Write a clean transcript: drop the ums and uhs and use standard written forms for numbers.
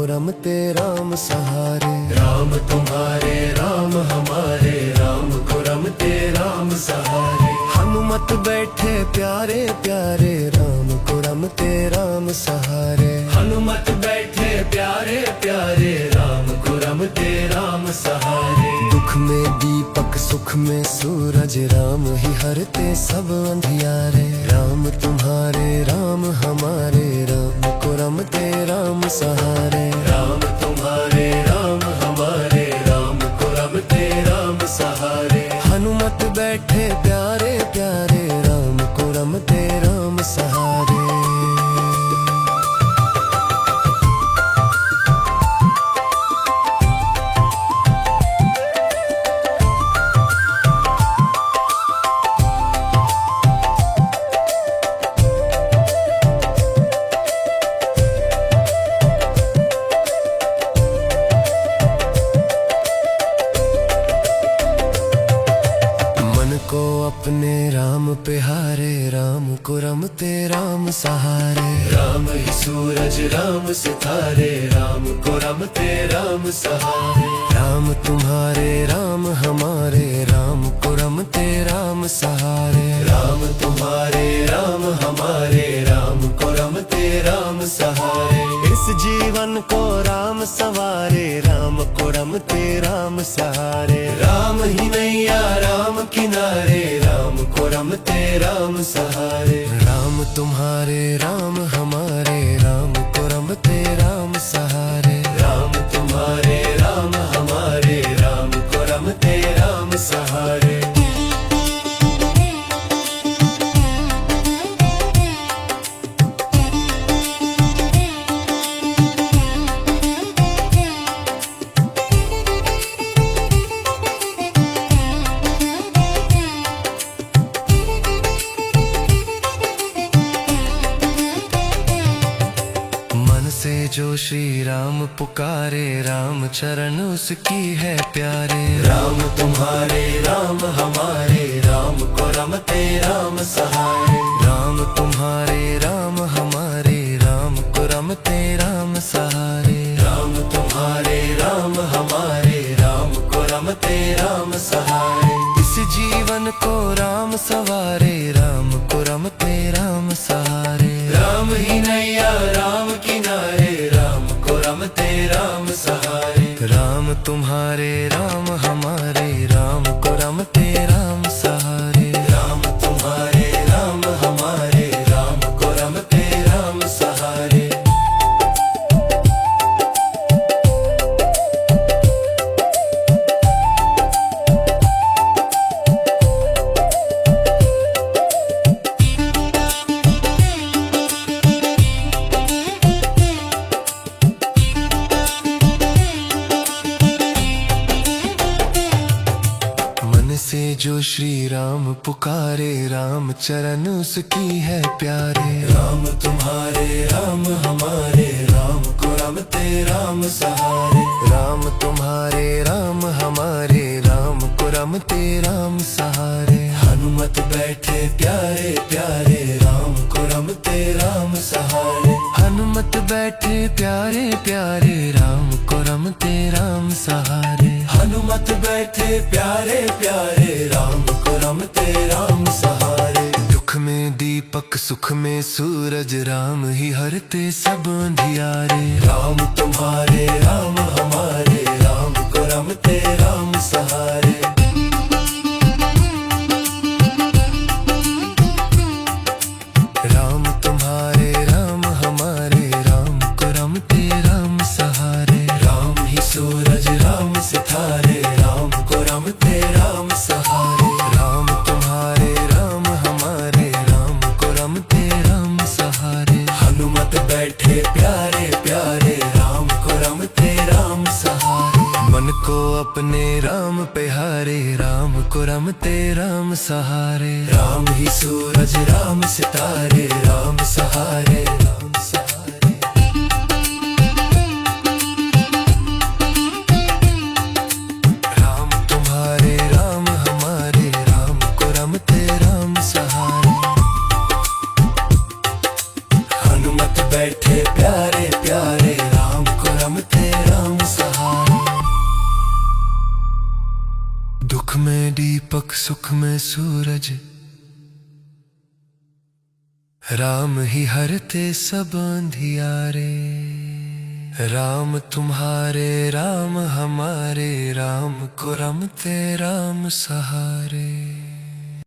रमते राम सहारे। राम तुम्हारे राम हमारे, राम को रमते राम सहारे। हनुमत बैठे प्यारे प्यारे, राम को रमते राम सहारे। हनुमत बैठे प्यारे प्यारे, राम को रमते राम सहारे। दुख में दीपक सुख में सूरज, राम ही हरते सब अंधियारे। राम तुम्हारे राम हमारे, राम को रमते राम सहारे। राम तुम्हारे राम हमारे, राम को रमते राम सहारे। हनुमत बैठे प्यारे प्यारे, राम को रमते राम सहारे। को अपने राम पे हारे, राम को रमते राम सहारे। राम ही सूरज राम सितारे, राम को रमते राम सहारे। राम तुम्हारे राम हमारे, राम को रमते राम सहारे। राम तुम्हारे राम हमारे, राम को रमते राम सहारे। इस जीवन को राम सवारे, राम को रमते राम सहारे। राम ही नैया राम किनारे, राम को रमते राम सहारे। राम तुम्हारे राम हमारे, राम को रमते राम सहारे। राम तुम्हारे राम हमारे, राम को रमते राम सहारे। जो श्री राम पुकारे, राम चरण उसकी है प्यारे। राम तुम्हारे राम हमारे, राम को रमते राम सहारे। राम तुम्हारे राम हमारे, राम को रमते राम सहारे। राम तुम्हारे राम हमारे, राम को रमते राम सहारे। इस जीवन को राम सवारे, राम को रमते राम सहारे। राम ही नैया राम किनारे, राम को रमते राम सहारे। राम तुम्हारे राम हमारे, राम को रमते राम सहारे। राम तुम्हारे राम हमारे, राम को रमते राम सहारे। जो श्री राम पुकारे, राम चरण उसकी है प्यारे। राम तुम्हारे राम हमारे, राम को रमते राम सहारे। राम तुम्हारे राम हमारे, राम को रमते राम सहारे। हनुमत बैठे प्यारे प्यारे, राम को रमते राम सहारे। हनुमत बैठे प्यारे प्यारे, राम को रमते राम सहारे। हनुमत बैठे प्यारे प्यारे, राम को रमते राम सहारे। दुख में दीपक सुख में सूरज, राम ही हरते सब अंधियारे। राम तुम्हारे राम हमारे, राम को रमते राम सहारे। राम तुम्हारे राम हमारे, राम को रमते राम सहारे। राम ही सूरज राम सितारे, राम को रमते राम सहारे। राम तुम्हारे राम हमारे, राम को रमते राम सहारे। हनुमत बैठे प्यारे प्यारे, राम को रमते राम सहारे। मन को अपने राम पे हारे, राम को रमते राम सहारे। राम ही सूरज राम सितारे, राम सहारे। राम सहारे। राम तुम्हारे राम हमारे, राम को रमते राम सहारे। हनुमत बैठे प्यारे प्यारे, राम को रमते सुख में सूरज, राम ही हरते सब अंधियारे। राम तुम्हारे राम हमारे, राम को रमते राम सहारे।